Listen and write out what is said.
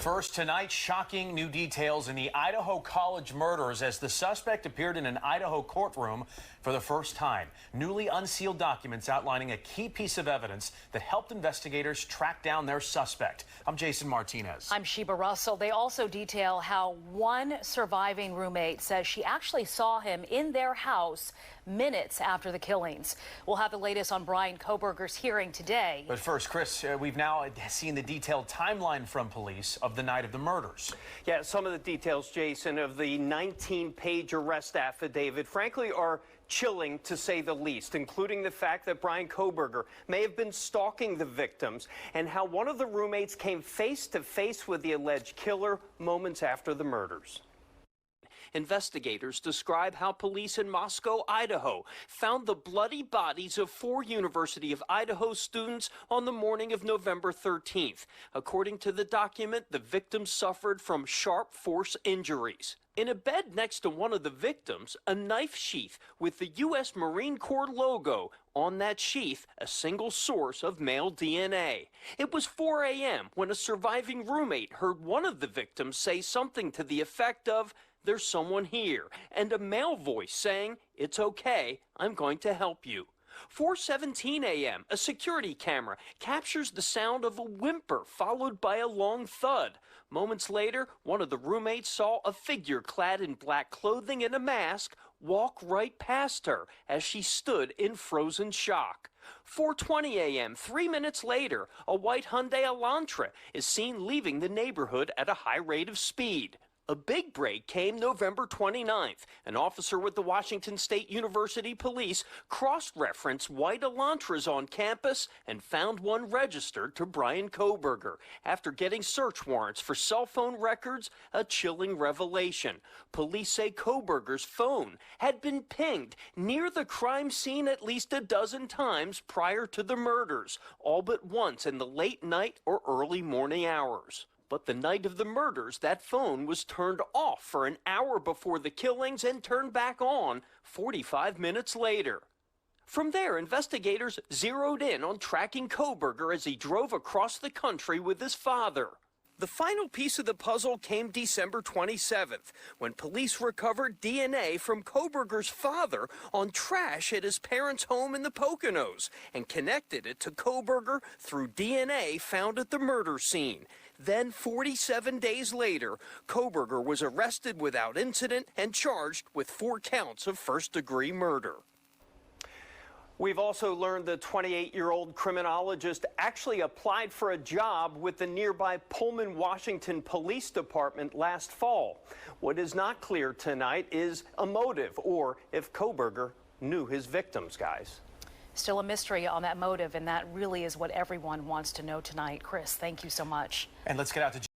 First tonight, shocking new details in the Idaho college murders as the suspect appeared in an Idaho courtroom for the first time. Newly unsealed documents outlining a key piece of evidence that helped investigators track down their suspect. I'm Jason Martinez. I'm Sheba Russell. They also detail how one surviving roommate says she actually saw him in their house minutes after the killings. We'll have the latest on Bryan Kohberger's hearing today. But first, Chris, we've now seen the detailed timeline from police of the night of the murders. Yeah, some of the details, Jason, of the 19-page arrest affidavit, frankly, are chilling to say the least, including the fact that Bryan Kohberger may have been stalking the victims and how one of the roommates came face to face with the alleged killer moments after the murders. Investigators describe how police in Moscow, Idaho, found the bloody bodies of 4 University of Idaho students on the morning of November 13th. According to the document, the victims suffered from sharp force injuries. In a bed next to one of the victims, a knife sheath with the U.S. Marine Corps logo. On that sheath, a single source of male DNA. It was 4 a.m. when a surviving roommate heard one of the victims say something to the effect of, "There's someone here," and a male voice saying, "It's okay, I'm going to help you." 4:17 a.m., a security camera captures the sound of a whimper followed by a long thud. Moments later, one of the roommates saw a figure clad in black clothing and a mask walk right past her as she stood in frozen shock. 4:20 a.m., 3 minutes later, a white Hyundai Elantra is seen leaving the neighborhood at a high rate of speed. A big break came November 29th. An officer with the Washington State University Police cross-referenced white Elantras on campus and found one registered to Bryan Kohberger. After getting search warrants for cell phone records, a chilling revelation. Police say Kohberger's phone had been pinged near the crime scene at least a dozen times prior to the murders, all but once in the late night or early morning hours. But the night of the murders, that phone was turned off for an hour before the killings and turned back on 45 minutes later. From there, investigators zeroed in on tracking Kohberger as he drove across the country with his father. The final piece of the puzzle came December 27th, when police recovered DNA from Kohberger's father on trash at his parents' home in the Poconos and connected it to Kohberger through DNA found at the murder scene. Then, 47 days later, Kohberger was arrested without incident and charged with 4 counts of first-degree murder. We've also learned the 28-year-old criminologist actually applied for a job with the nearby Pullman, Washington Police Department last fall. What is not clear tonight is a motive or if Kohberger knew his victims, guys. Still a mystery on that motive, and that really is what everyone wants to know tonight. Chris, thank you so much. And let's get out to